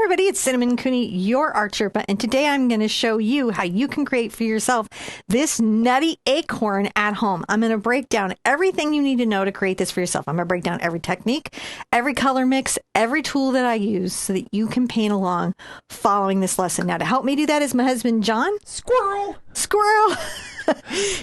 everybody, it's Cinnamon Cooney, your Art Sherpa, and today I'm going to show you how you can create for yourself this nutty acorn at home. I'm going to break down everything you need to know to create this for yourself. I'm going to break down every technique, every color mix, every tool that I use so that you can paint along following this lesson. Now, to help me do that is my husband, John. Squirrel!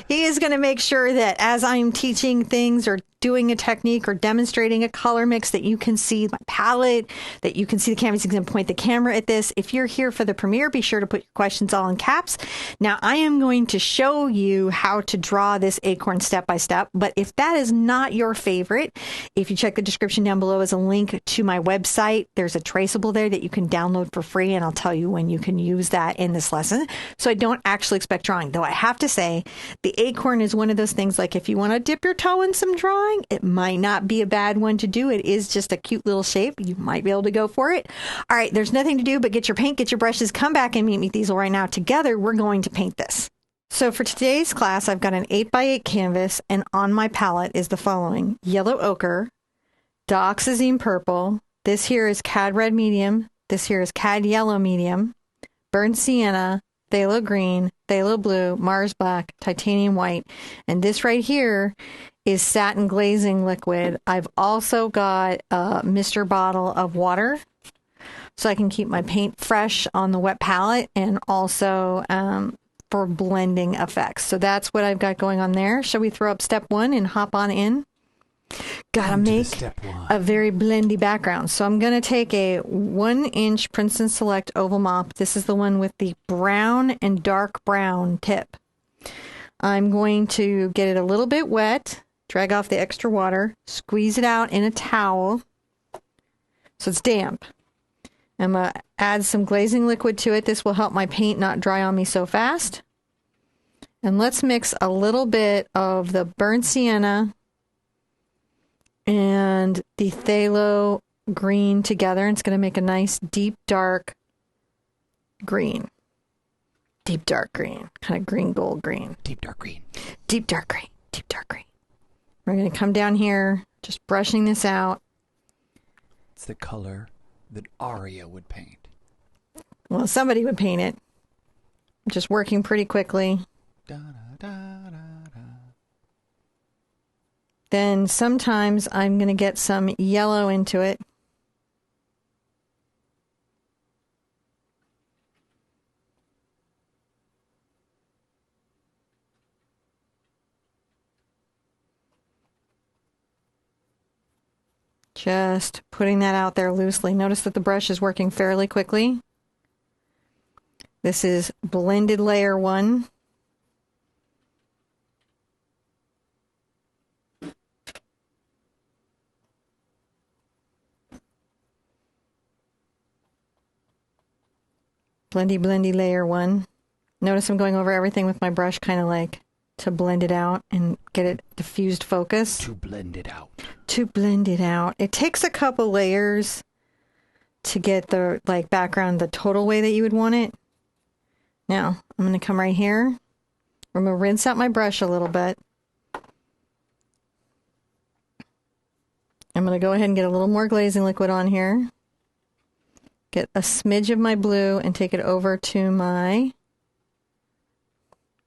He is going to make sure that as I'm teaching things or doing a technique or demonstrating a color mix that you can see my palette, that you can see the canvas. You can point the camera at this. If you're here for the premiere, be sure to put your questions all in caps. Now, I am going to show you how to draw this acorn step by step, but if that is not your favorite, if you check the description down below is a link to my website. There's a traceable there that you can download for free, and I'll tell you when you can use that in this lesson. So I don't actually expect drawing, though I have to say the acorn is one of those things, like if you want to dip your toe in some drawing, it might not be a bad one to do. It is just a cute little shape. You might be able to go for it. All right, there's nothing to do but get your paint, get your brushes, come back and meet me at the easel right now. Together, we're going to paint this. So for today's class, I've got an 8x8 canvas, and on my palette is the following: yellow ochre, dioxazine purple, this here is cad red medium, this here is cad yellow medium, burnt sienna, phthalo green, phthalo blue, Mars black, titanium white, and this right here is satin glazing liquid. I've also got a Mr. bottle of water so I can keep my paint fresh on the wet palette, and also for blending effects. So that's what I've got going on there. Shall we throw up step one and hop on in? Gotta make a very blendy background. So I'm going to take a 1-inch Princeton Select oval mop. This is the one with the brown and dark brown tip. I'm going to get it a little bit wet, drag off the extra water, squeeze it out in a towel so it's damp. I'm going to add some glazing liquid to it. This will help my paint not dry on me so fast. And let's mix a little bit of the burnt sienna and the phthalo green together. It's going to make a nice deep dark green. Deep dark green. Kind of green gold green. Deep dark green. Deep dark green. Deep dark green. We're going to come down here, just brushing this out. It's the color that Aria would paint. Well, somebody would paint it. Just working pretty quickly. Da, da, da, da, da. Then sometimes I'm going to get some yellow into it. Just putting that out there loosely. Notice that the brush is working fairly quickly. This is blended layer 1. Blendy, blendy layer 1. Notice I'm going over everything with my brush, kind of like to blend it out and get it diffused focus. To blend it out. To blend it out. It takes a couple layers to get the background the total way that you would want it. Now, I'm going to come right here. I'm going to rinse out my brush a little bit. I'm going to go ahead and get a little more glazing liquid on here. Get a smidge of my blue and take it over to my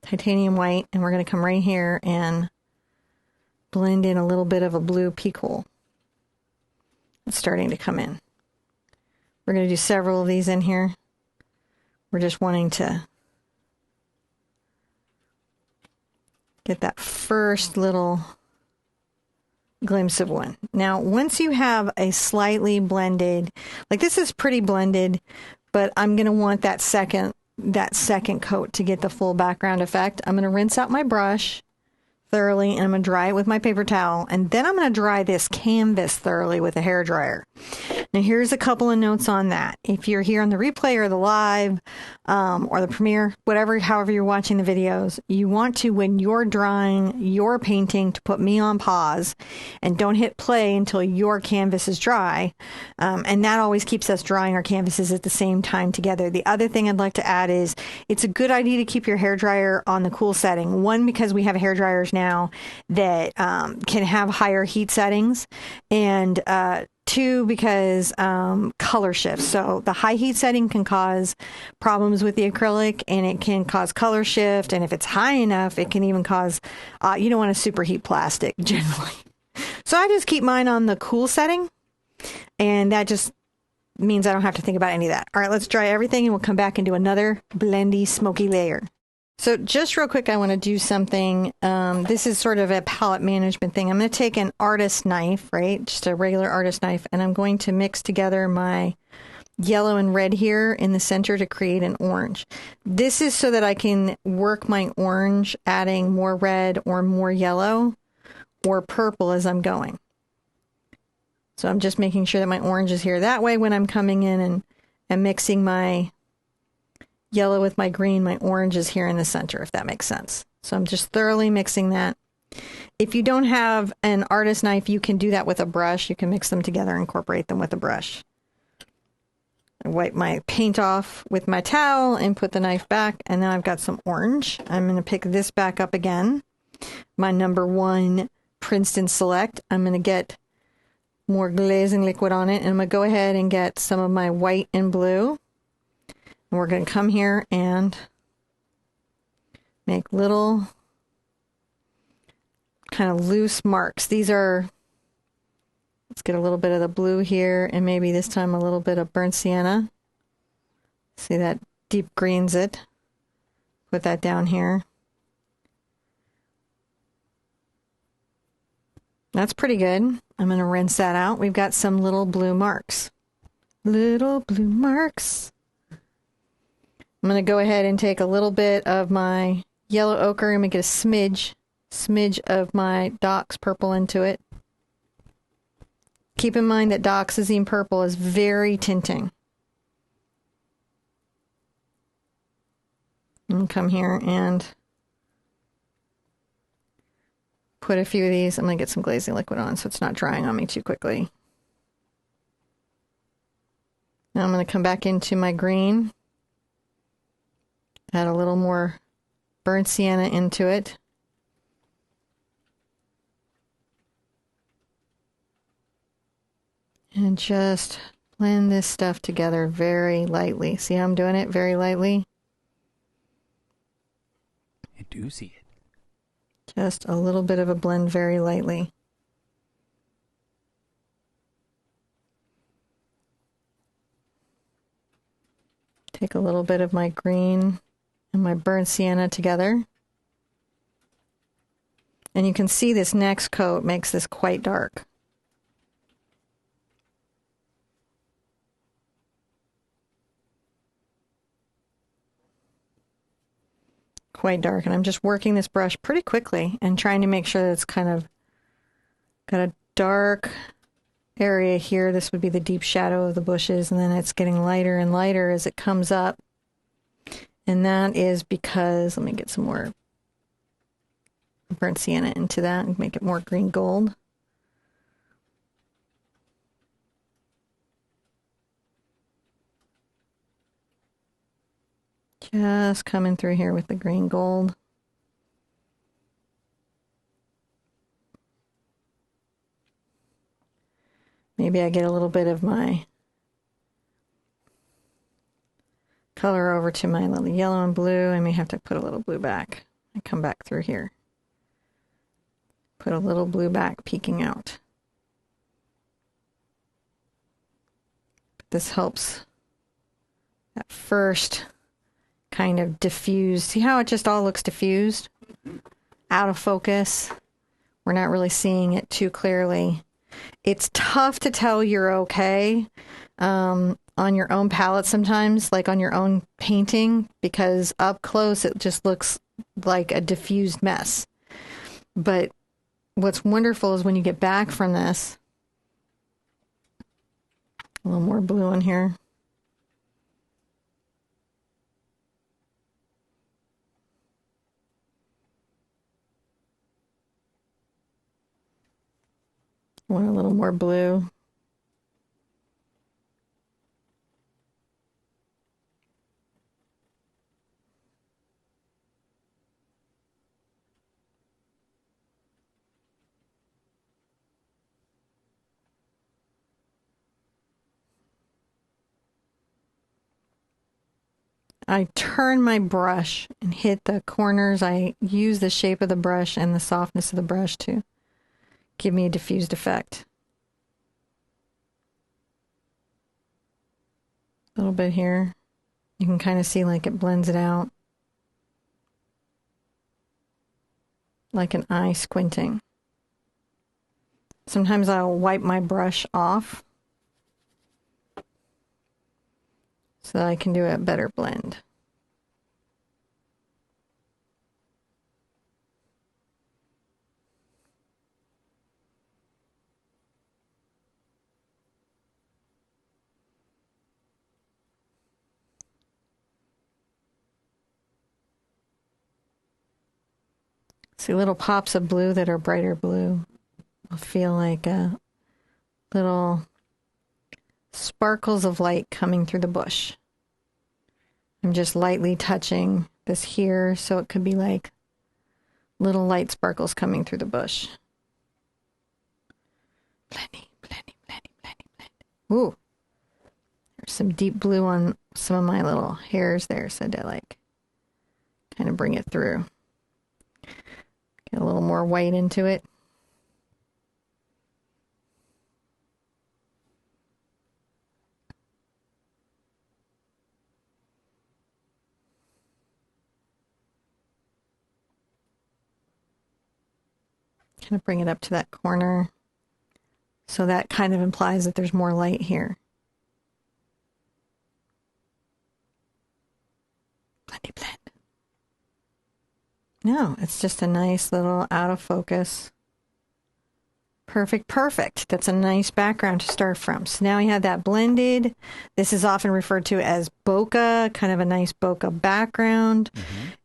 titanium white, and we're going to come right here and blend in a little bit of a blue peak hole. It's starting to come in. We're going to do several of these in here. We're just wanting to get that first little glimpse of one. Now, once you have a slightly blended, like this is pretty blended, but I'm going to want that second coat to get the full background effect. I'm going to rinse out my brush thoroughly, and I'm going to dry it with my paper towel, and then I'm going to dry this canvas thoroughly with a hairdryer. Now, here's a couple of notes on that. If you're here on the replay or the live or the premiere, however you're watching the videos, you want to, when you're drawing your painting, to put me on pause and don't hit play until your canvas is dry. And that always keeps us drying our canvases at the same time together. The other thing I'd like to add is it's a good idea to keep your hairdryer on the cool setting. One, because we have hairdryers now that can have higher heat settings, and too, because color shifts. So the high heat setting can cause problems with the acrylic, and it can cause color shift. And if it's high enough, it can even cause, you don't want to superheat plastic generally. So I just keep mine on the cool setting, and that just means I don't have to think about any of that. All right, let's dry everything, and we'll come back and do another blendy, smoky layer. So just real quick, I want to do something. This is sort of a palette management thing. I'm going to take an artist knife, right? Just a regular artist knife, and I'm going to mix together my yellow and red here in the center to create an orange. This is so that I can work my orange, adding more red or more yellow or purple as I'm going. So I'm just making sure that my orange is here. That way, when I'm coming in and mixing my yellow with my green, my orange is here in the center, if that makes sense. So I'm just thoroughly mixing that. If you don't have an artist knife, you can do that with a brush. You can mix them together and incorporate them with a brush. I wipe my paint off with my towel and put the knife back, and then I've got some orange. I'm going to pick this back up again. My number 1 Princeton Select. I'm going to get more glazing liquid on it, and I'm going to go ahead and get some of my white and blue. And we're going to come here and make little kind of loose marks. These are, let's get a little bit of the blue here, and maybe this time a little bit of burnt sienna. See, that deep greens it. Put that down here. That's pretty good. I'm going to rinse that out. We've got some little blue marks. Little blue marks. I'm going to go ahead and take a little bit of my yellow ochre and make it a smidge of my Docs purple into it. Keep in mind that Dioxazine purple is very tinting. And come here and put a few of these. I'm going to get some glazing liquid on so it's not drying on me too quickly. Now I'm going to come back into my green. Add a little more burnt sienna into it. And just blend this stuff together very lightly. See how I'm doing it very lightly? I do see it. Just a little bit of a blend very lightly. Take a little bit of my green and my burnt sienna together. And you can see this next coat makes this quite dark. Quite dark. And I'm just working this brush pretty quickly and trying to make sure that it's kind of got a dark area here. This would be the deep shadow of the bushes, and then it's getting lighter and lighter as it comes up. And that is because, let me get some more burnt sienna into that and make it more green gold. Just coming through here with the green gold. Maybe I get a little bit of my color over to my little yellow and blue. I may have to put a little blue back and come back through here. Put a little blue back peeking out. This helps at first kind of diffuse. See how it just all looks diffused? Out of focus. We're not really seeing it too clearly. It's tough to tell you're okay on your own palette sometimes, like on your own painting, because up close it just looks like a diffused mess. But what's wonderful is when you get back from this, a little more blue in here. Want a little more blue. I turn my brush and hit the corners. I use the shape of the brush and the softness of the brush to give me a diffused effect. A little bit here. You can kind of see like it blends it out. Like an eye squinting. Sometimes I'll wipe my brush off so that I can do a better blend. See little pops of blue that are brighter blue. I'll feel like little sparkles of light coming through the bush. I'm just lightly touching this here, so it could be like little light sparkles coming through the bush. Blendy, blendy, blendy, blendy, blendy. Ooh, there's some deep blue on some of my little hairs there, so to like kind of bring it through. Get a little more white into it. Kind of bring it up to that corner. So that kind of implies that there's more light here. Blendy blend. No, it's just a nice little out of focus. Perfect, perfect. That's a nice background to start from. So now we have that blended. This is often referred to as bokeh, kind of a nice bokeh background.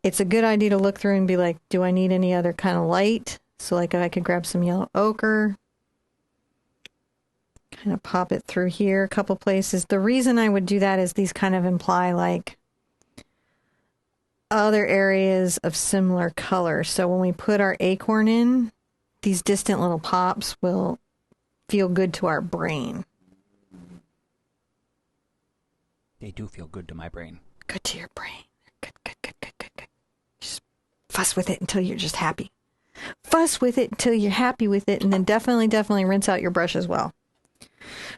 It's a good idea to look through and be like, do I need any other kind of light? So like I could grab some yellow ochre, kind of pop it through here a couple places. The reason I would do that is these kind of imply like other areas of similar color. So when we put our acorn in, these distant little pops will feel good to our brain. They do feel good to my brain. Good to your brain. Good, good, good, good, good, good. Just fuss with it until you're just happy. Fuss with it until you're happy with it, and then definitely rinse out your brush as well.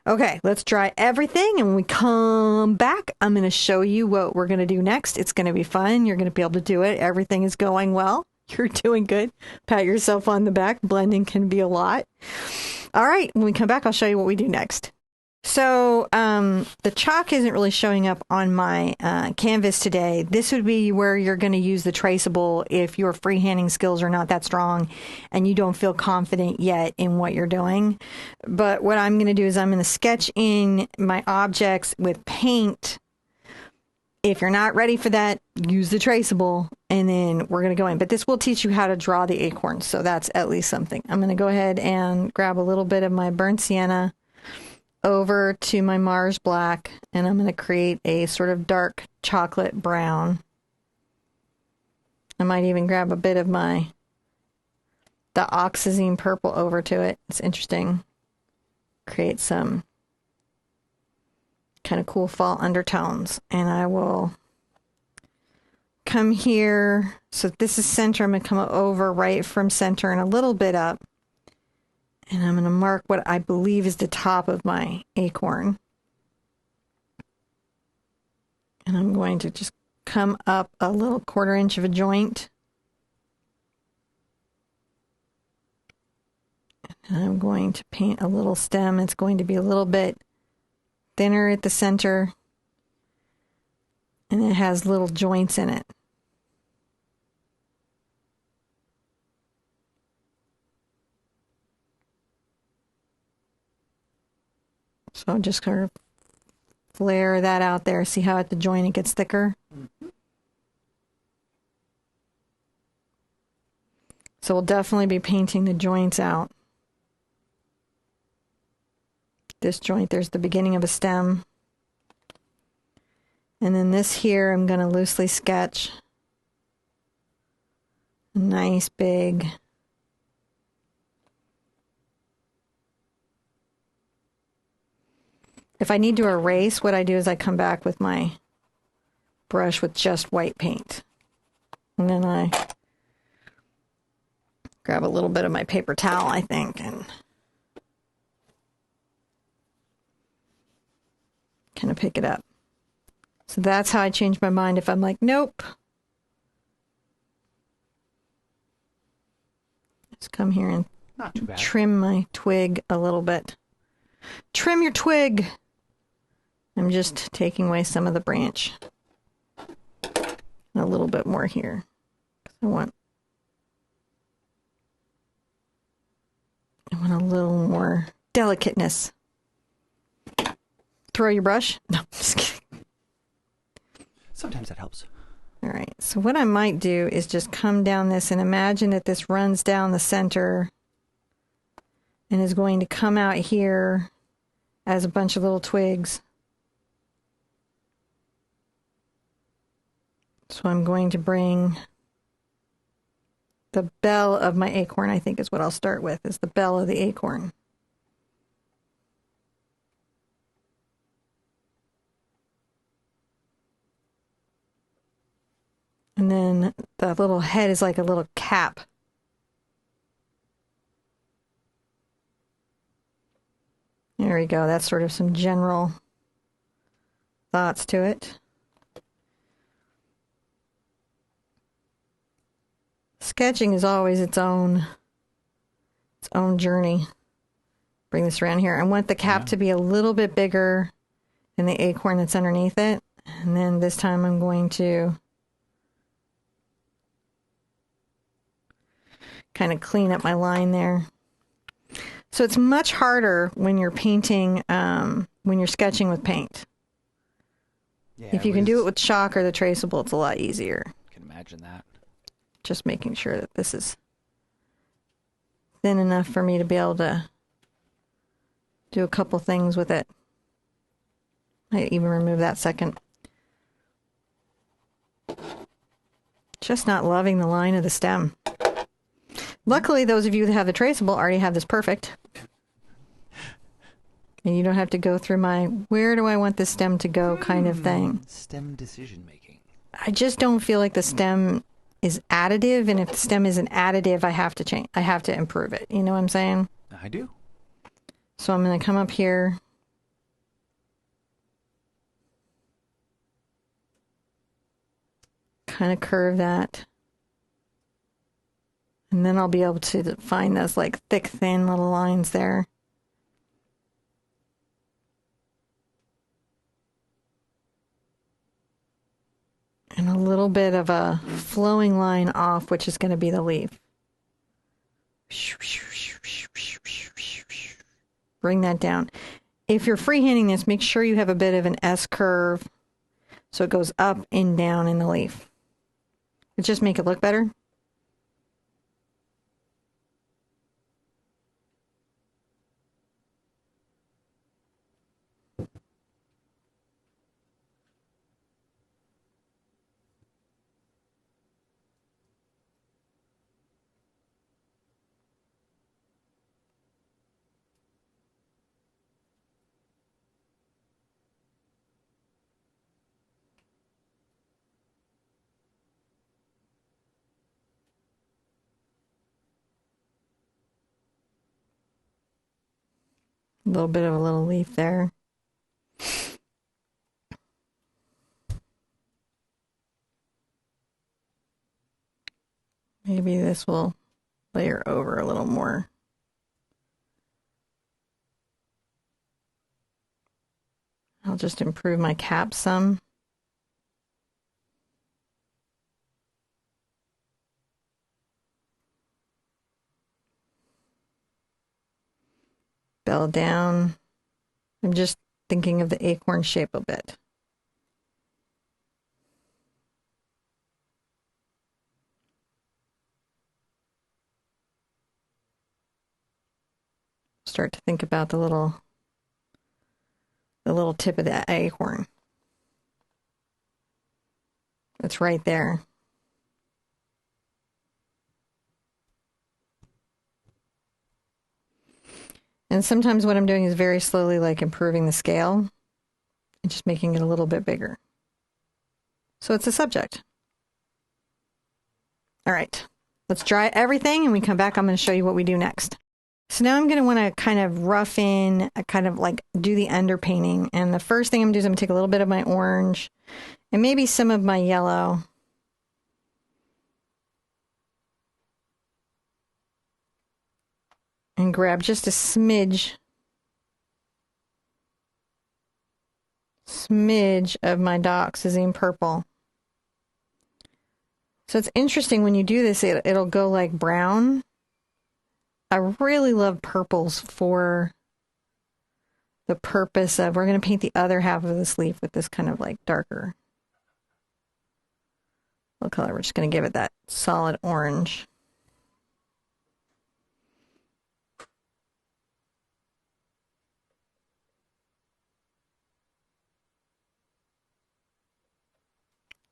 Okay, let's dry everything, and when we come back, I'm going to show you what we're going to do next. It's going to be fun. You're going to be able to do it. Everything is going well. You're doing good. Pat yourself on the back. Blending can be a lot. All right, when we come back, I'll show you what we do next. So the chalk isn't really showing up on my canvas today. This would be where you're going to use the traceable if your freehanding skills are not that strong and you don't feel confident yet in what you're doing. But what I'm going to do is I'm going to sketch in my objects with paint. If you're not ready for that, use the traceable, and then we're going to go in. But this will teach you how to draw the acorns, so that's at least something. I'm going to go ahead and grab a little bit of my burnt sienna over to my Mars black, and I'm going to create a sort of dark chocolate brown. I might even grab a bit of the oxazine purple over to it. It's interesting. Create some kind of cool fall undertones, and I will come here. So this is center. I'm going to come over right from center and a little bit up. And I'm going to mark what I believe is the top of my acorn. And I'm going to just come up a little 1/4 inch of a joint. And I'm going to paint a little stem. It's going to be a little bit thinner at the center. And it has little joints in it. So I'll just kind of flare that out there. See how at the joint it gets thicker? So we'll definitely be painting the joints out. This joint, there's the beginning of a stem. And then this here, I'm going to loosely sketch a nice big if I need to erase, what I do is I come back with my brush with just white paint. And then I grab a little bit of my paper towel, I think, and kind of pick it up. So that's how I change my mind if I'm like, nope. Just come here and Not too bad. trim my twig a little bit. Trim your twig. I'm just taking away some of the branch. A little bit more here. I want a little more delicateness. Throw your brush? No, just kidding. Sometimes that helps. All right, so what I might do is just come down this and imagine that this runs down the center and is going to come out here as a bunch of little twigs. So I'm going to bring the bell of my acorn, I think is what I'll start with, is the bell of the acorn. And then the little head is like a little cap. There we go. That's sort of some general thoughts to it. Sketching is always its own journey. Bring this around here. I want the cap to be a little bit bigger than the acorn that's underneath it. And then this time I'm going to kind of clean up my line there. So it's much harder when you're painting, when you're sketching with paint. Yeah, If you can do it with chalk or the traceable, it's a lot easier. I can imagine that. Just making sure that this is thin enough for me to be able to do a couple things with it. I even remove that second. Just not loving the line of the stem. Luckily, those of you that have the traceable already have this perfect. And you don't have to go through my, where do I want this stem to go kind of thing. Stem decision making. I just don't feel like the stem is additive, and if the stem is an additive, I have to change. I have to improve it. You know what I'm saying? I do. So I'm going to come up here. Kind of curve that. And then I'll be able to find those like thick, thin little lines there. And a little bit of a flowing line off, which is going to be the leaf. Bring that down. If you're freehanding this, make sure you have a bit of an S curve so it goes up and down in the leaf. It just make it look better. A little bit of a little leaf there. Maybe this will layer over a little more. I'll just improve my cap some. Bell down. I'm just thinking of the acorn shape a bit. Start to think about the little tip of the acorn. It's right there. And sometimes what I'm doing is very slowly like improving the scale and just making it a little bit bigger. So it's a subject. All right, let's dry everything and we come back. I'm going to show you what we do next. So now I'm going to want to kind of rough in, kind of like do the underpainting. And the first thing I'm going to do is I'm going to take a little bit of my orange and maybe some of my yellow. And grab just a smidge of my dioxazine purple. So it's interesting when you do this, it'll go like brown. I really love purples for the purpose of, we're going to paint the other half of this leaf with this kind of like darker color. We're just going to give it that solid orange.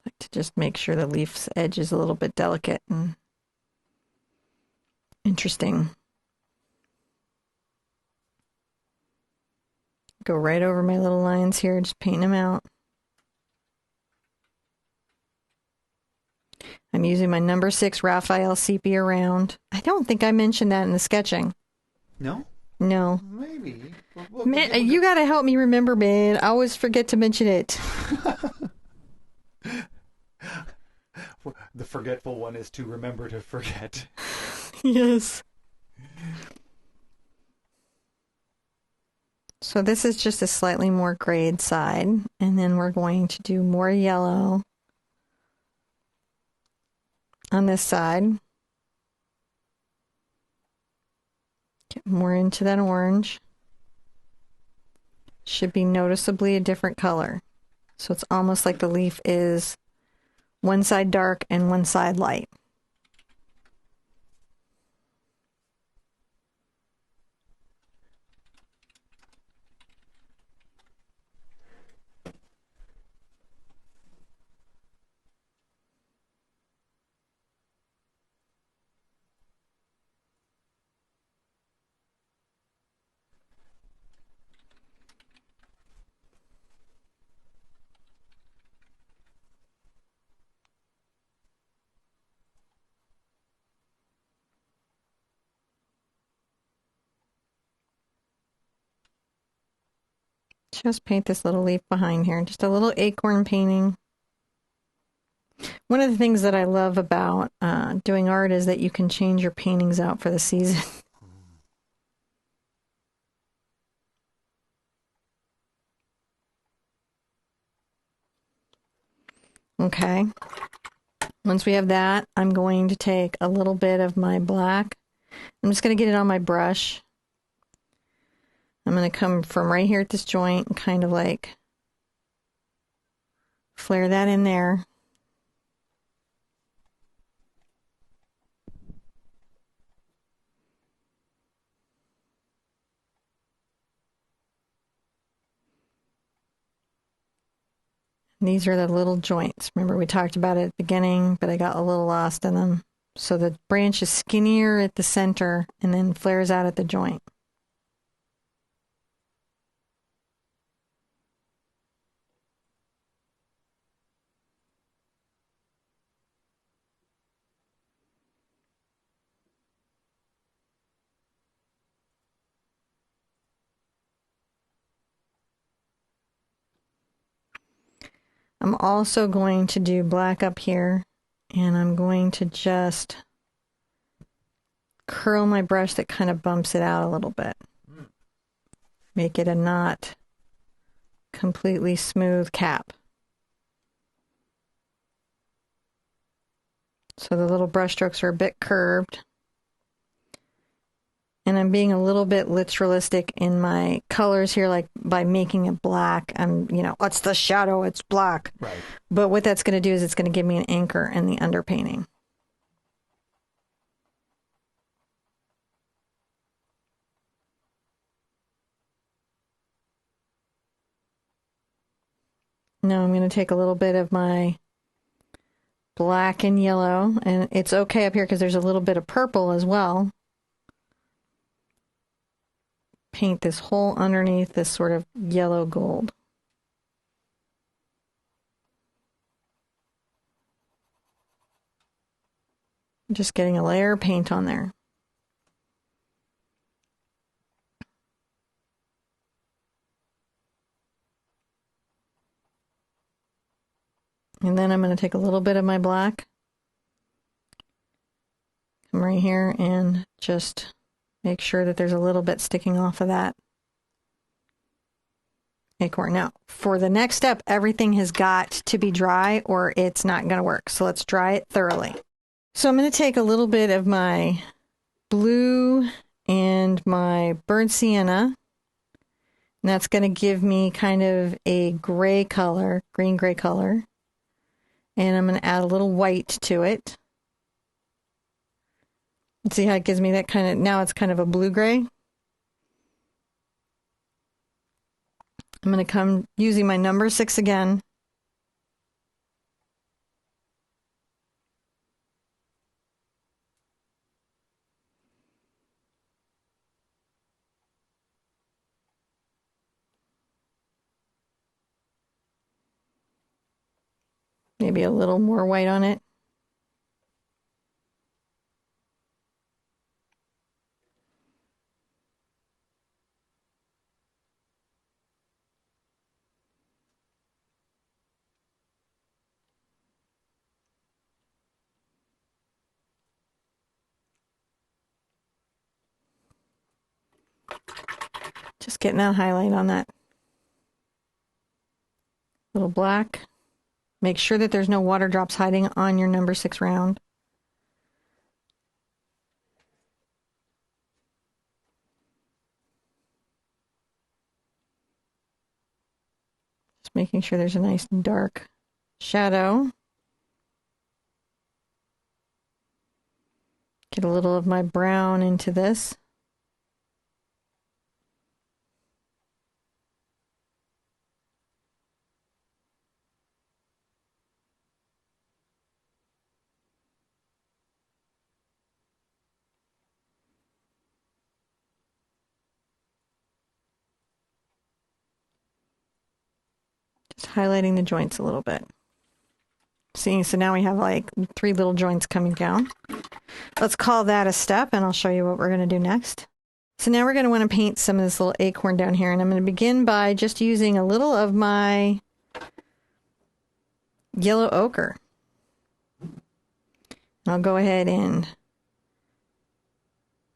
Like to just make sure the leaf's edge is a little bit delicate and interesting. Go right over my little lines here, just painting them out. I'm using my number 6 Raphael Sepia round. I don't think I mentioned that in the sketching. No? No. Maybe. Man, you got to help me remember, man. I always forget to mention it. The forgetful one is to remember to forget. Yes. So this is just a slightly more grayed side, and then we're going to do more yellow on this side. Get more into that orange. Should be noticeably a different color. So it's almost like the leaf is one side dark and one side light. Just paint this little leaf behind here, just a little acorn painting. One of the things that I love about doing art is that you can change your paintings out for the season. Okay. Once we have that, I'm going to take a little bit of my black. I'm just going to get it on my brush. I'm going to come from right here at this joint and kind of like flare that in there. These are the little joints. Remember we talked about it at the beginning, but I got a little lost in them. So the branch is skinnier at the center and then flares out at the joint. I'm also going to do black up here, and I'm going to just curl my brush that kind of bumps it out a little bit. Make it a not completely smooth cap. So the little brush strokes are a bit curved. And I'm being a little bit literalistic in my colors here, like by making it black. It's the shadow, it's black. Right. But what that's going to do is it's going to give me an anchor in the underpainting. Now I'm going to take a little bit of my black and yellow, and it's okay up here because there's a little bit of purple as well. Paint this whole underneath this sort of yellow gold. Just getting a layer of paint on there. And then I'm going to take a little bit of my black, come right here and just make sure that there's a little bit sticking off of that acorn. Now, for the next step, everything has got to be dry or it's not going to work. So let's dry it thoroughly. So I'm going to take a little bit of my blue and my burnt sienna. And that's going to give me kind of a gray color, green gray color. And I'm going to add a little white to it. See how it gives me that kind of, now it's kind of a blue-gray. I'm going to come using my number 6 again. Maybe a little more white on it. Just getting that highlight on that little black. Make sure that there's no water drops hiding on your number 6 round. Just making sure there's a nice dark shadow. Get a little of my brown into this. Just highlighting the joints a little bit. See, so now we have like 3 little joints coming down. Let's call that a step, and I'll show you what we're going to do next. So now we're going to want to paint some of this little acorn down here, and I'm going to begin by just using a little of my yellow ochre. I'll go ahead and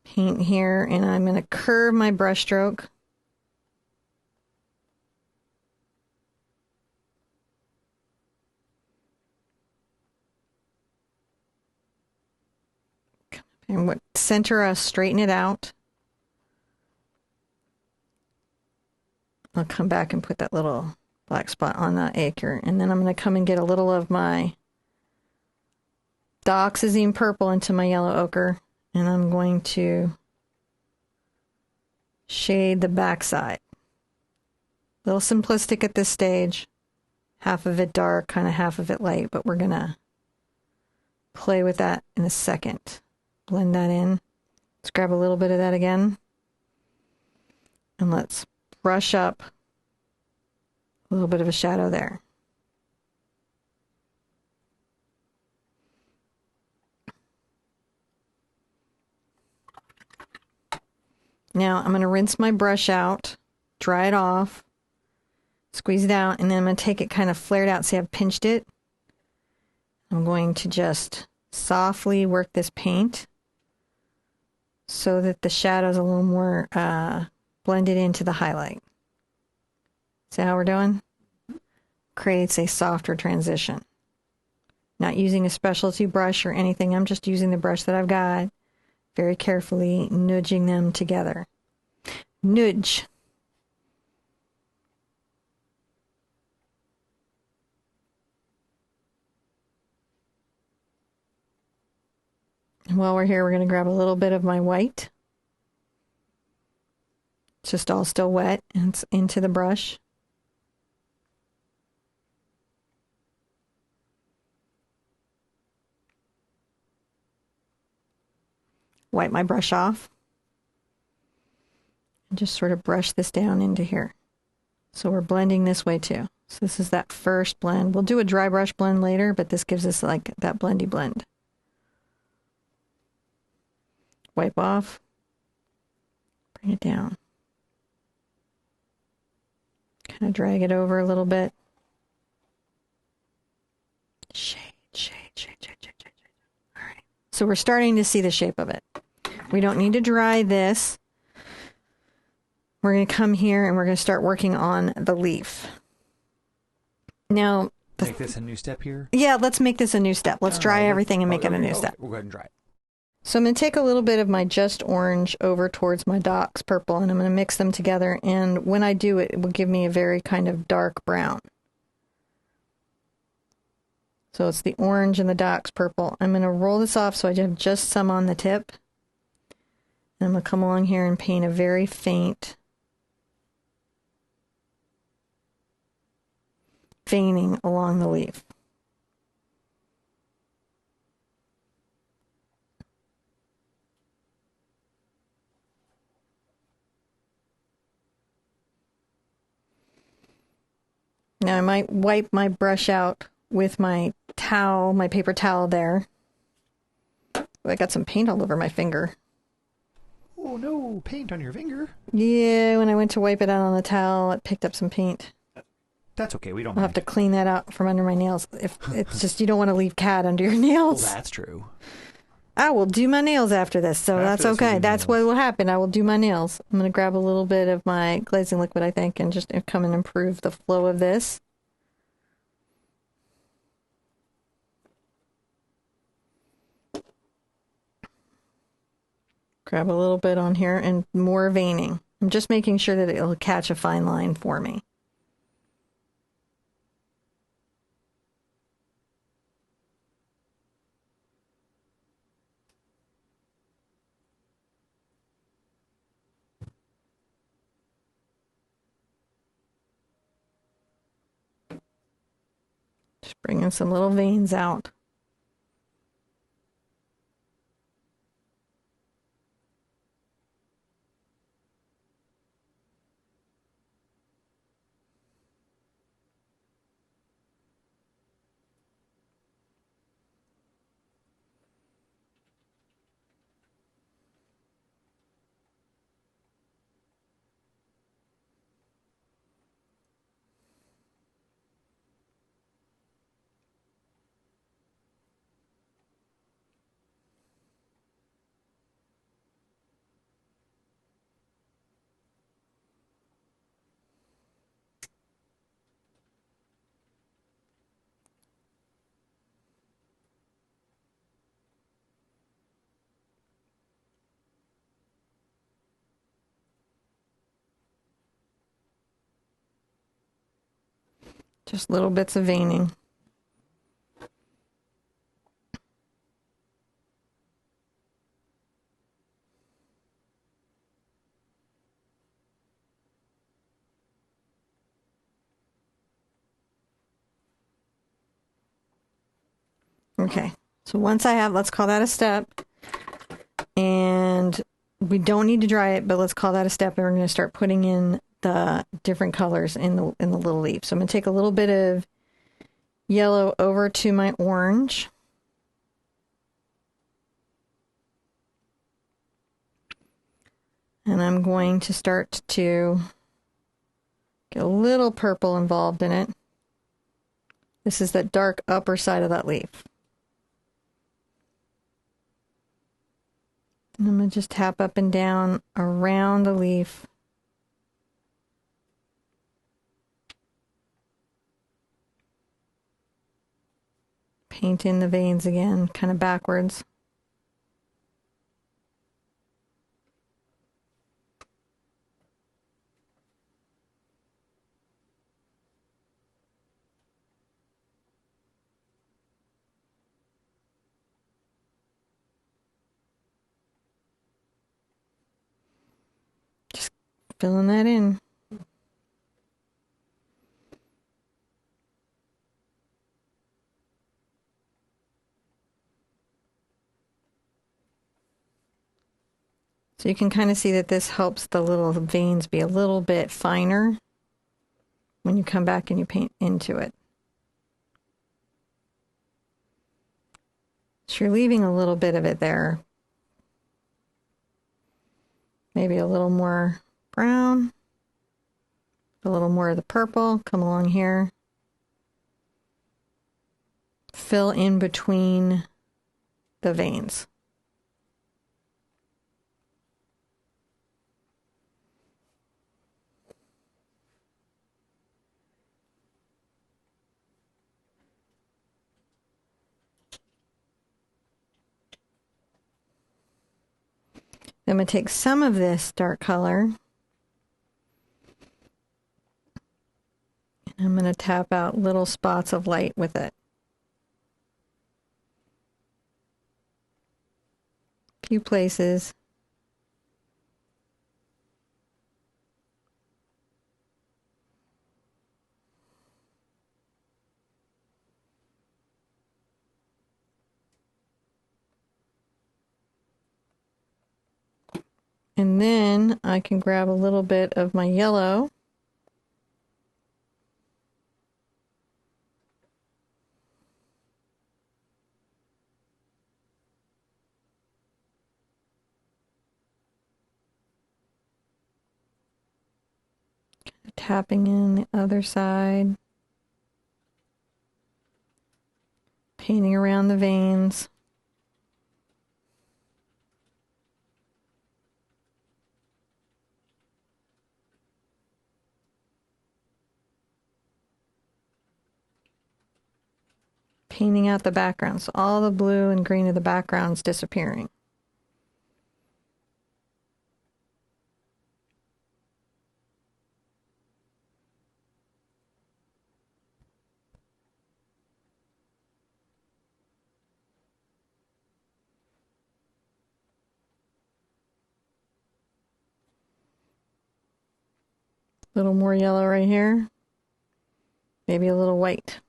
paint here, and I'm going to curve my brush stroke. And what center, straighten it out. I'll come back and put that little black spot on the acre, and then I'm going to come and get a little of my dioxazine purple into my yellow ochre, and I'm going to shade the backside. A little simplistic at this stage. Half of it dark, kind of half of it light, but we're going to play with that in a second. Blend that in. Let's grab a little bit of that again. And let's brush up a little bit of a shadow there. Now I'm going to rinse my brush out, dry it off, squeeze it out, and then I'm going to take it kind of flared out. See, I've pinched it. I'm going to just softly work this paint so that the shadow's a little more blended into the highlight. See how we're doing? Creates a softer transition. Not using a specialty brush or anything. I'm just using the brush that I've got, very carefully nudging them together. Nudge. While we're here, we're going to grab a little bit of my white. It's just all still wet, and it's into the brush. Wipe my brush off. And just sort of brush this down into here. So we're blending this way too. So this is that first blend. We'll do a dry brush blend later, but this gives us like that blendy blend. wipe off. Bring it down. Kind of drag it over a little bit. Shade, shade, shade, shade, shade, shade. All right. So we're starting to see the shape of it. We don't need to dry this. We're going to come here and we're going to start working on the leaf. Now, make this a new step here? Yeah, let's make this a new step. Let's dry everything and make it a new step. We'll go ahead and dry it. So I'm going to take a little bit of my Just Orange over towards my Docks Purple, and I'm going to mix them together. And when I do it, it will give me a very kind of dark brown. So it's the orange and the Docks Purple. I'm going to roll this off so I have just some on the tip. And I'm going to come along here and paint a very faint veining along the leaf. Now I might wipe my brush out with my towel, my paper towel there. I got some paint all over my finger. Oh no, paint on your finger. Yeah, when I went to wipe it out on the towel, it picked up some paint. That's okay, we don't I'll mind. have to clean that out from under my nails. If it's just, you don't want to leave cat under your nails. Well, that's true. I will do my nails after this, so that's okay. That's what will happen. I will do my nails. I'm going to grab a little bit of my glazing liquid, I think, and just come and improve the flow of this. Grab a little bit on here and more veining. I'm just making sure that it'll catch a fine line for me. Just bringing some little veins out. Just little bits of veining. Okay, so once I have, let's call that a step. And we don't need to dry it, but let's call that a step. And we're going to start putting in the different colors in the little leaf. So I'm going to take a little bit of yellow over to my orange. And I'm going to start to get a little purple involved in it. This is the dark upper side of that leaf. And I'm going to just tap up and down around the leaf. Paint in the veins again, kind of backwards. Just filling that in. So you can kind of see that this helps the little veins be a little bit finer when you come back and you paint into it. So you're leaving a little bit of it there. Maybe a little more brown, a little more of the purple, come along here. Fill in between the veins. I'm going to take some of this dark color and I'm going to tap out little spots of light with it. A few places. And then I can grab a little bit of my yellow. Tapping in the other side. Painting around the veins. Painting out the background, so all the blue and green of the background's disappearing. A little more yellow right here. Maybe a little white.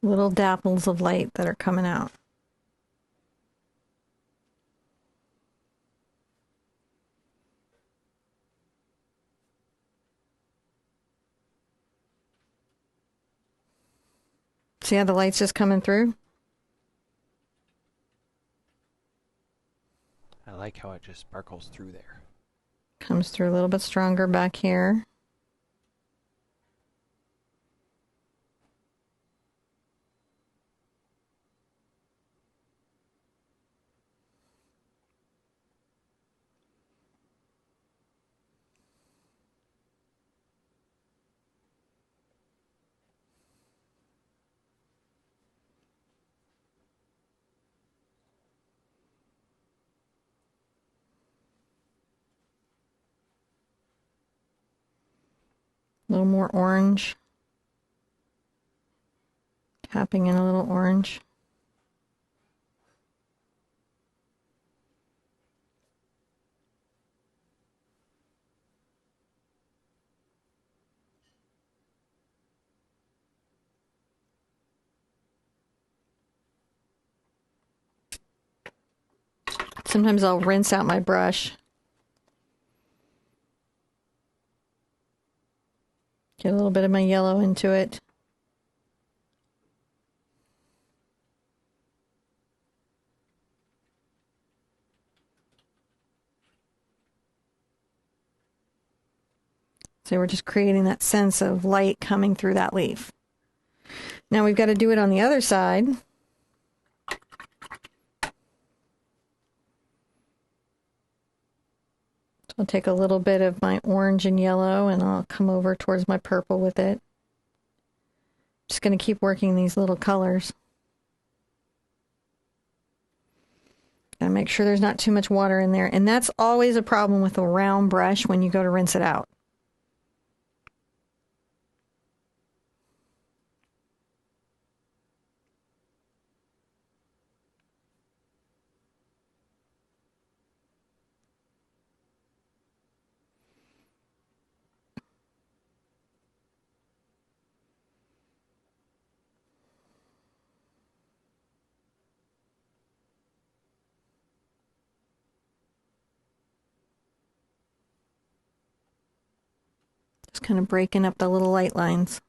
Little dapples of light that are coming out. See how the light's just coming through? I like how it just sparkles through there. Comes through a little bit stronger back here. A little more orange. Tapping in a little orange. Sometimes I'll rinse out my brush. Get a little bit of my yellow into it. So we're just creating that sense of light coming through that leaf. Now we've got to do it on the other side. So I'll take a little bit of my orange and yellow and I'll come over towards my purple with it. Just going to keep working these little colors. Gotta make sure there's not too much water in there. And that's always a problem with a round brush when you go to rinse it out. Just kind of breaking up the little light lines.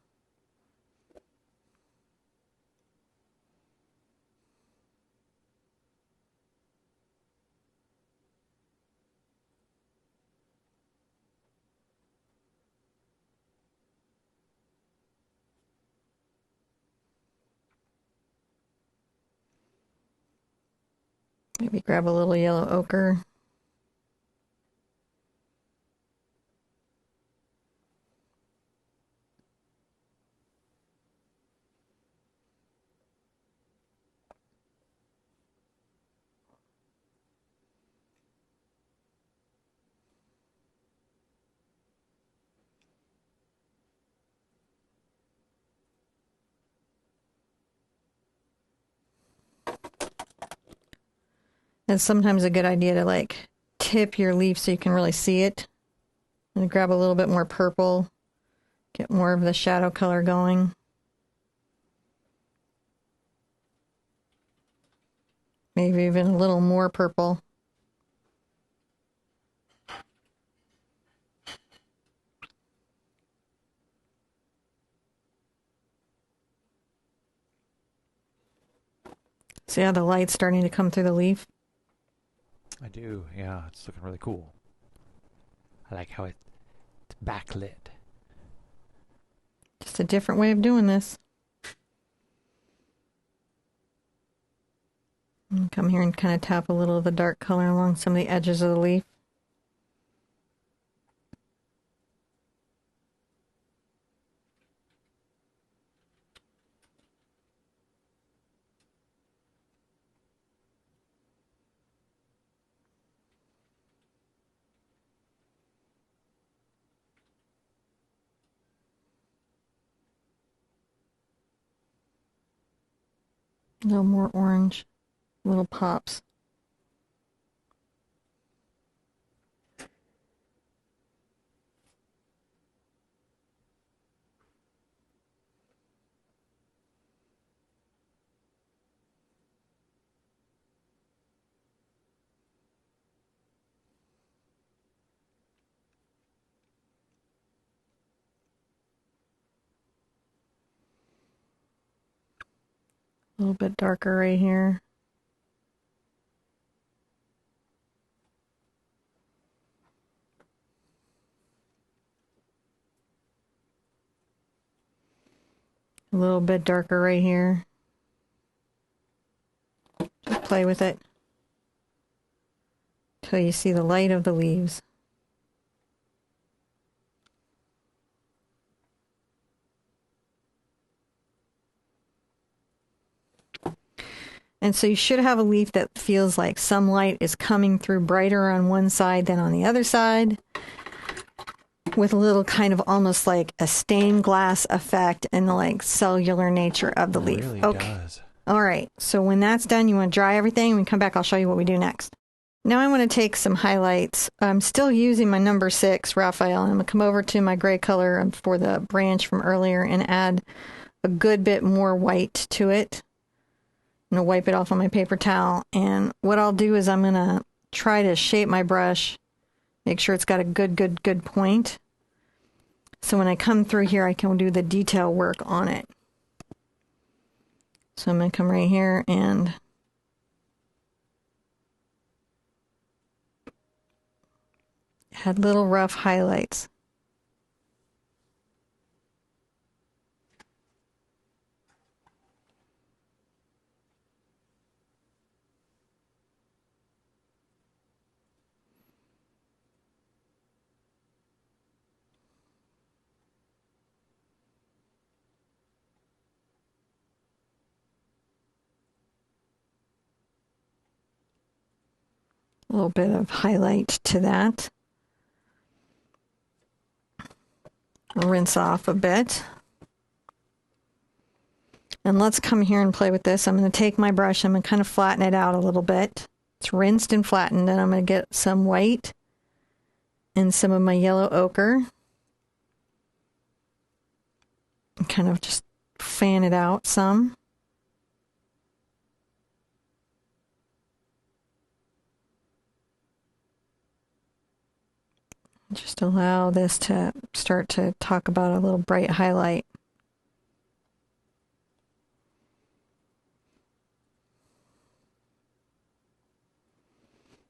Maybe grab a little yellow ochre. It's sometimes a good idea to like tip your leaf so you can really see it. And grab a little bit more purple, get more of the shadow color going. Maybe even a little more purple. See how the light's starting to come through the leaf? I do, yeah. It's looking really cool. I like how it's backlit. Just a different way of doing this. And come here and kind of tap a little of the dark color along some of the edges of the leaf. A little more orange, little pops. A little bit darker right here. A little bit darker right here. Just play with it till you see the light of the leaves. And so you should have a leaf that feels like some light is coming through brighter on one side than on the other side, with a little kind of almost like a stained glass effect in the like cellular nature of the leaf. It really okay. does. All right. So when that's done, you want to dry everything. When we come back, I'll show you what we do next. Now I want to take some highlights. I'm still using my number 6 Raphael. I'm going to come over to my gray color for the branch from earlier and add a good bit more white to it. I'm going to wipe it off on my paper towel. And what I'll do is I'm going to try to shape my brush, make sure it's got a good point. So when I come through here, I can do the detail work on it. So I'm going to come right here and add little rough highlights. A little bit of highlight to that. Rinse off a bit. And let's come here and play with this. I'm going to take my brush, I'm going to kind of flatten it out a little bit. It's rinsed and flattened, and I'm going to get some white and some of my yellow ochre. And kind of just fan it out some. Just allow this to start to talk about a little bright highlight.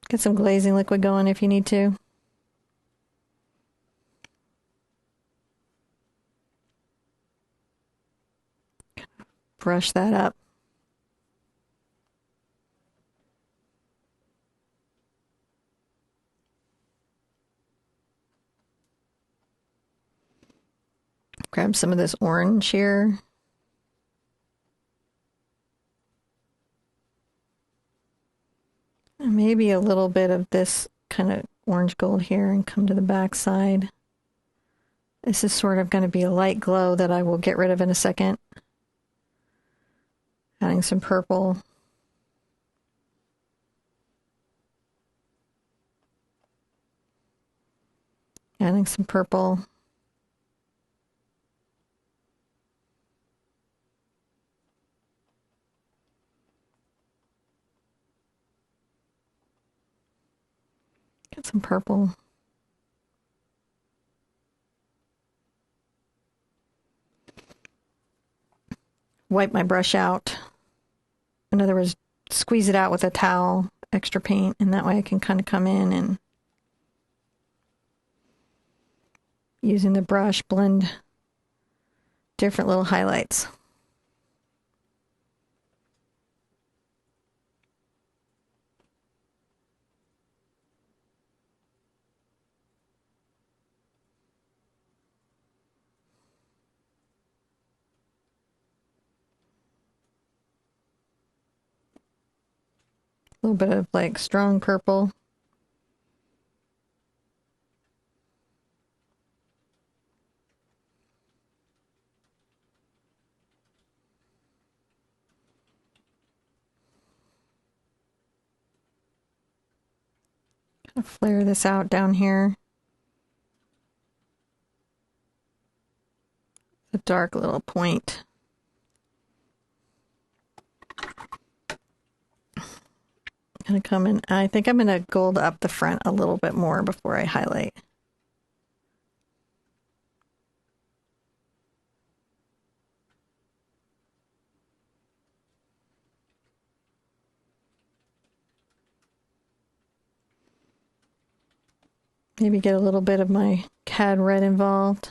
Get some glazing liquid going if you need to. Brush that up. Grab some of this orange here. And maybe a little bit of this kind of orange gold here and come to the back side. This is sort of going to be a light glow that I will get rid of in a second. Adding some purple. Adding some purple. Get some purple. Wipe my brush out. In other words, squeeze it out with a towel, extra paint, and that way I can kind of come in and using the brush blend different little highlights. A little bit of like strong purple. Kind of flare this out down here. A dark little point. Gonna come in. I think I'm gonna gold up the front a little bit more before I highlight. Maybe get a little bit of my cad red involved.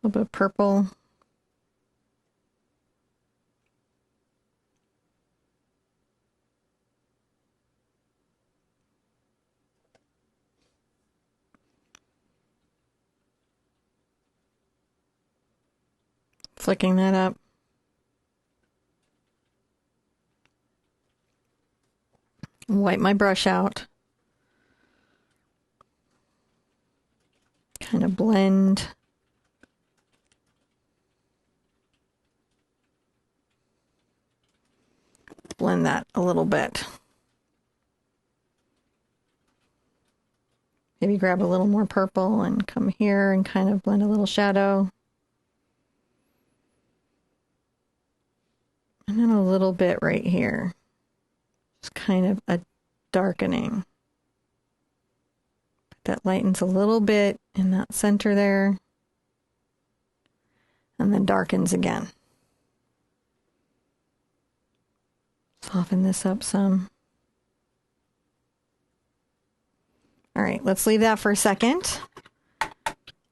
A little bit of purple. Flicking that up. Wipe my brush out. Kind of blend. Blend that a little bit. Maybe grab a little more purple and come here and kind of blend a little shadow. And then a little bit right here. Just kind of a darkening. That lightens a little bit in that center there. And then darkens again. Soften this up some. All right, let's leave that for a second.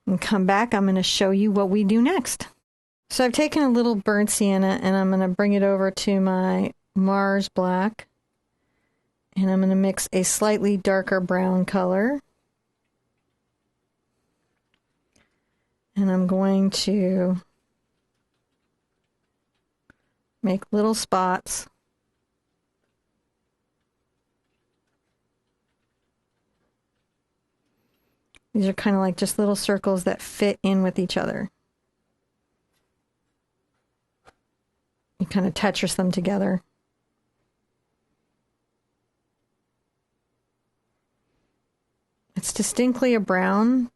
And come back, I'm going to show you what we do next. So I've taken a little burnt sienna and I'm going to bring it over to my Mars black. And I'm going to mix a slightly darker brown color. And I'm going to make little spots. These are kind of like just little circles that fit in with each other. You kind of Tetris them together. It's distinctly a brown,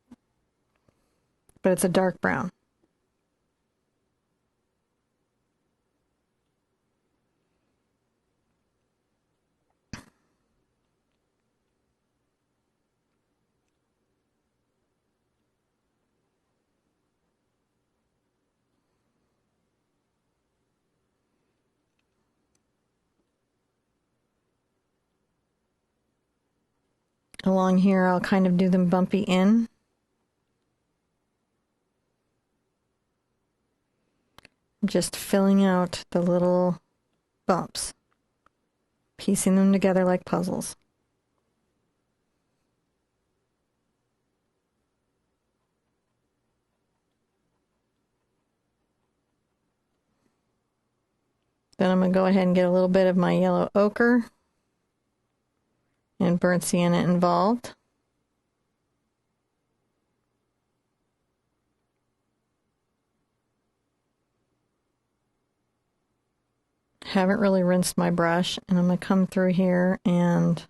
but it's a dark brown. Along here, I'll kind of do them bumpy in. Just filling out the little bumps, piecing them together like puzzles. Then I'm going to go ahead and get a little bit of my yellow ochre and burnt sienna involved. Haven't really rinsed my brush, and I'm going to come through here and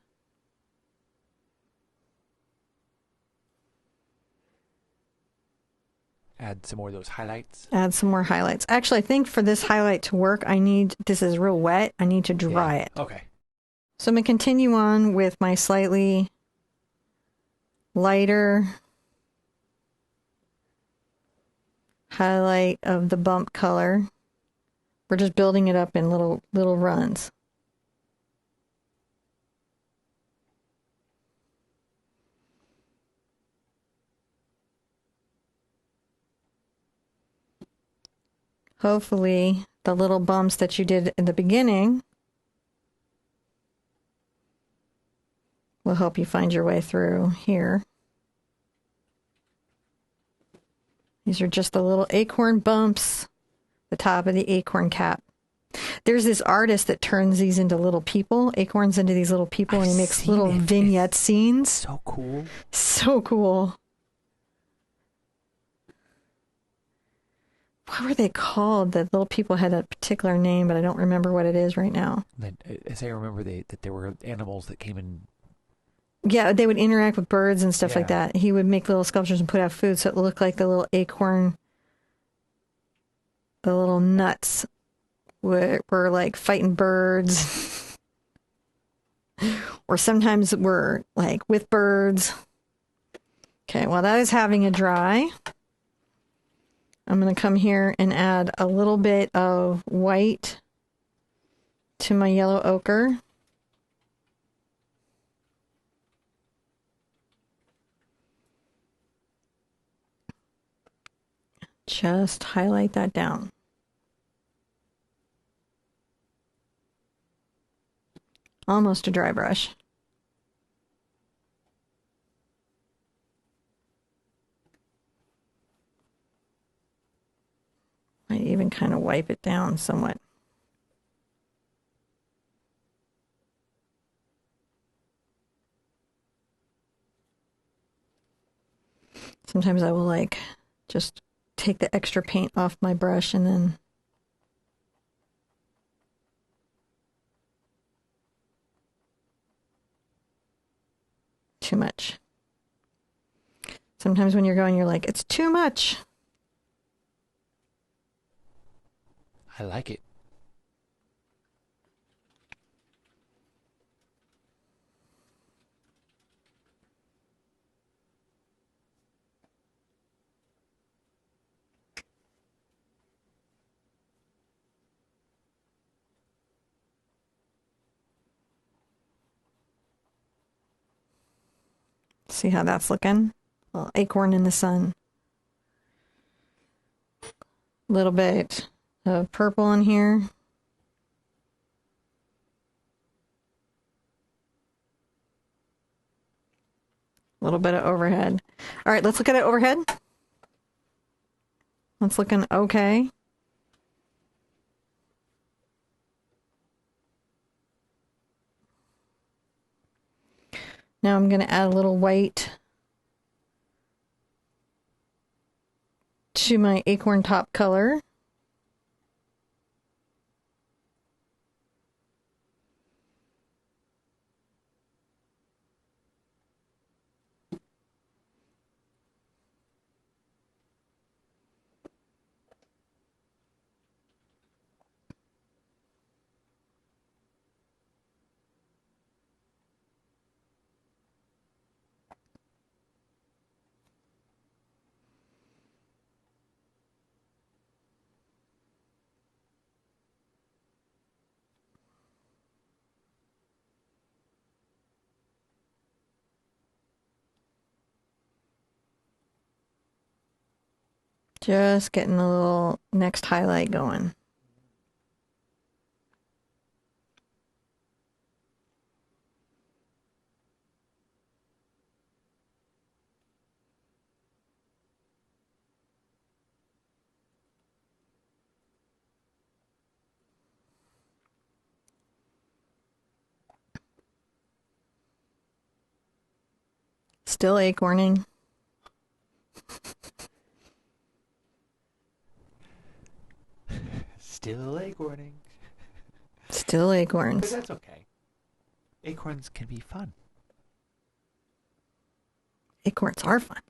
Add some more of those highlights. add some more highlights. Actually, I think for this highlight to work, this is real wet. I need to dry it. Okay. So I'm going to continue on with my slightly lighter highlight of the bump color. We're just building it up in little runs. Hopefully, the little bumps that you did in the beginning will help you find your way through here. These are just the little acorn bumps, the top of the acorn cap. There's this artist that turns these into little people, acorns into these little people, and he makes little vignette scenes. So cool. So cool. What were they called? The little people had a particular name, but I don't remember what it is right now. As I remember, that there were animals that came in. Yeah, they would interact with birds and stuff like that. He would make little sculptures and put out food, so it looked like the little acorn, the little nuts were like fighting birds. Or sometimes were like with birds. Okay, while that is having a dry, I'm going to come here and add a little bit of white to my yellow ochre. Just highlight that down. Almost a dry brush. Might even kind of wipe it down somewhat. Sometimes I will like just take the extra paint off my brush and then too much. Sometimes when you're going, you're like, it's too much. I like it. See how that's looking? A little acorn in the sun. A little bit of purple in here. A little bit of overhead. All right, let's look at it overhead. That's looking okay. Now I'm going to add a little white to my acorn top color. Just getting a little next highlight going. Still acorning. Still acorning. Still acorns. But that's okay. Acorns can be fun. Acorns are fun.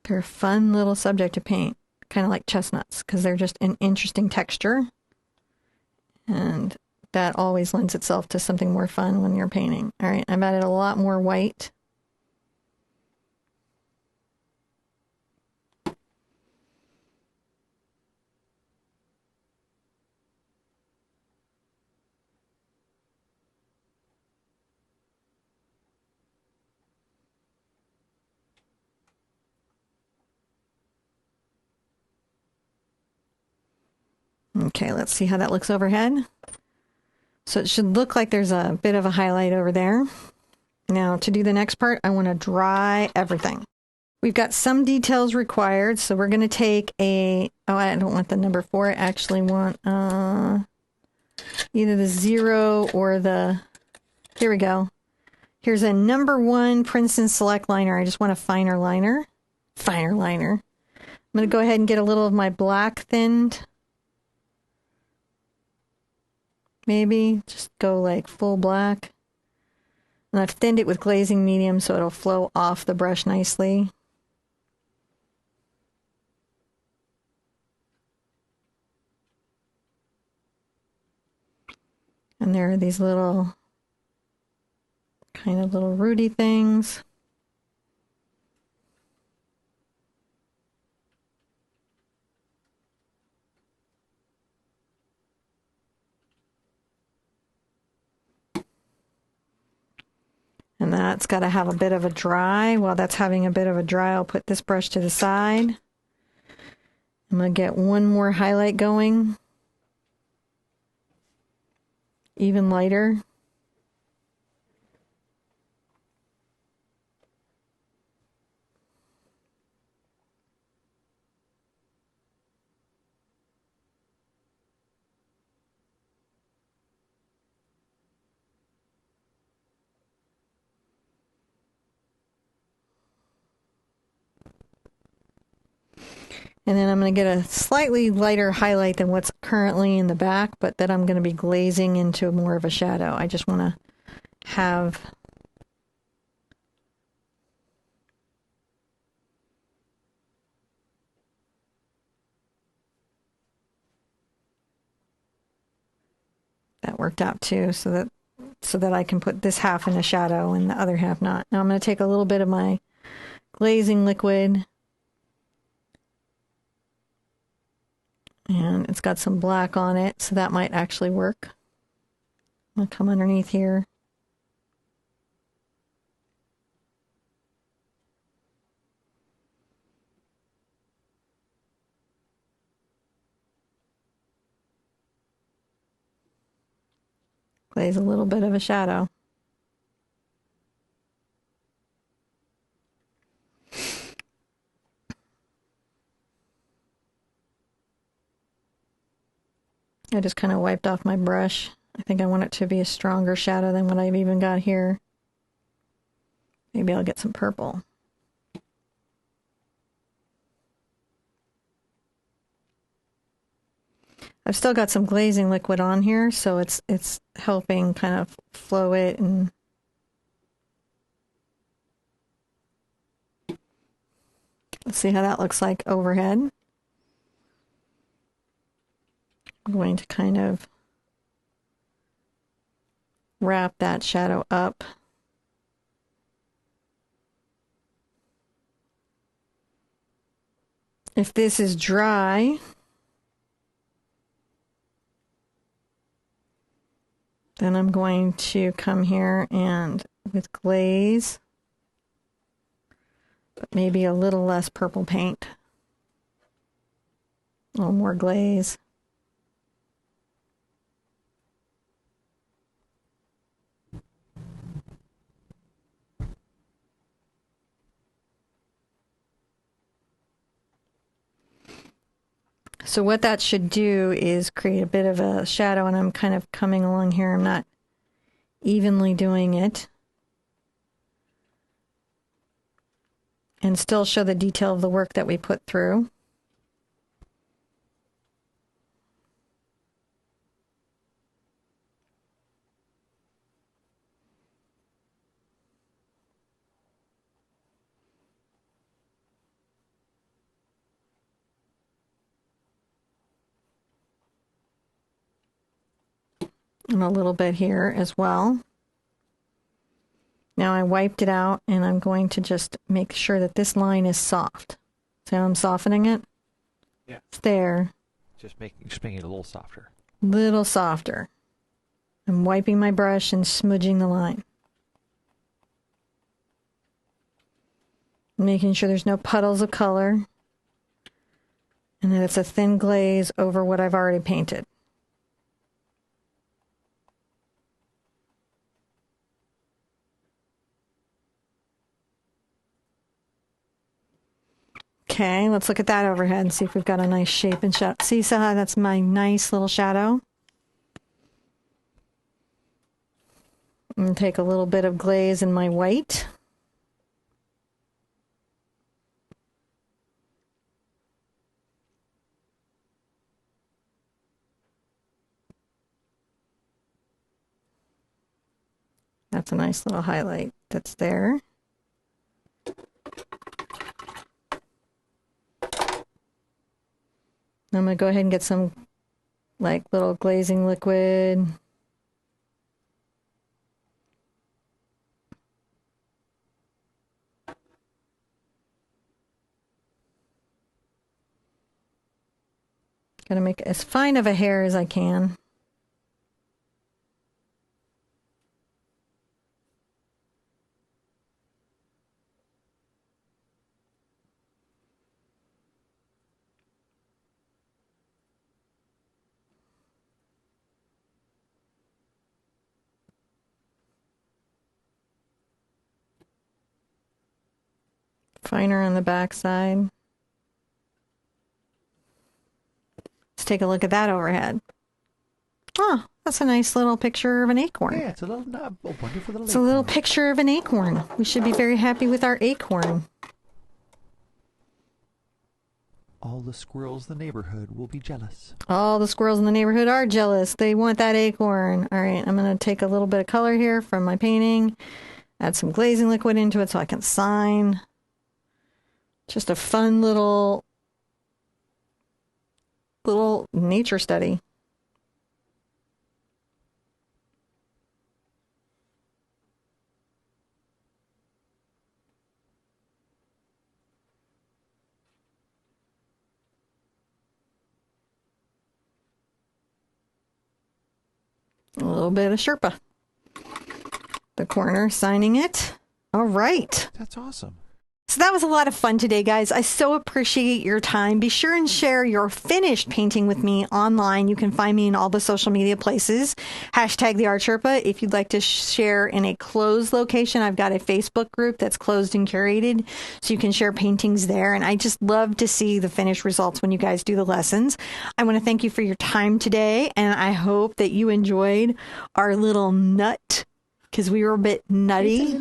They're a fun little subject to paint. Kind of like chestnuts, because they're just an interesting texture. And that always lends itself to something more fun when you're painting. All right, I've added a lot more white. Okay, let's see how that looks overhead. So it should look like there's a bit of a highlight over there. Now to do the next part, I want to dry everything. We've got some details required, so we're going to take a, oh, I don't want the number 4. I actually want either the 0 or the, here we go. Here's a number 1 Princeton Select liner. I just want a finer liner. Finer liner. I'm going to go ahead and get a little of my black thinned. Maybe just go like full black. And I've thinned it with glazing medium so it'll flow off the brush nicely. And there are these little, kind of little rooty things. And that's got to have a bit of a dry. While that's having a bit of a dry, I'll put this brush to the side. I'm going to get one more highlight going. Even lighter. And then I'm going to get a slightly lighter highlight than what's currently in the back, but that I'm going to be glazing into more of a shadow. I just want to have that worked out too, so that I can put this half in a shadow and the other half not. Now I'm going to take a little bit of my glazing liquid. And it's got some black on it, so that might actually work. I'm going to come underneath here. Glaze a little bit of a shadow. I just kind of wiped off my brush. I think I want it to be a stronger shadow than what I've even got here. Maybe I'll get some purple. I've still got some glazing liquid on here, so it's helping kind of flow it. And let's see how that looks like overhead. I'm going to kind of wrap that shadow up. If this is dry, then I'm going to come here and with glaze, but maybe a little less purple paint. A little more glaze. So what that should do is create a bit of a shadow, and I'm kind of coming along here. I'm not evenly doing it. And still show the detail of the work that we put through. And a little bit here as well. Now I wiped it out, and I'm going to just make sure that this line is soft. So I'm softening it. Yeah. It's there. Just making it a little softer. Little softer. I'm wiping my brush and smudging the line. Making sure there's no puddles of color. And that it's a thin glaze over what I've already painted. Okay, let's look at that overhead and see if we've got a nice shape and shadow. See, so that's my nice little shadow. And take a little bit of glaze in my white. That's a nice little highlight that's there. I'm going to go ahead and get some like little glazing liquid. Gonna make as fine of a hair as I can. Finer on the back side. Let's take a look at that overhead. Oh, that's a nice little picture of an acorn. Yeah, it's a little wonderful little. It's a little picture of an acorn. We should be very happy with our acorn. All the squirrels in the neighborhood will be jealous. All the squirrels in the neighborhood are jealous. They want that acorn. All right, I'm going to take a little bit of color here from my painting, add some glazing liquid into it so I can sign. Just a fun little nature study. A little bit of Sherpa. The corner, signing it. All right. That's awesome. So that was a lot of fun today, guys. I so appreciate your time. Be sure and share your finished painting with me online. You can find me in all the social media places. Hashtag the Art Sherpa. If you'd like to share in a closed location, I've got a Facebook group that's closed and curated, so you can share paintings there. And I just love to see the finished results when you guys do the lessons. I want to thank you for your time today, and I hope that you enjoyed our little nut, because we were a bit nutty.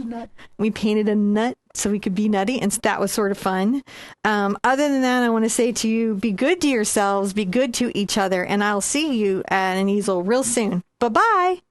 We painted a nut so we could be nutty, and that was sort of fun. Other than that, I want to say to you, be good to yourselves, be good to each other, and I'll see you at an easel real soon. Bye-bye.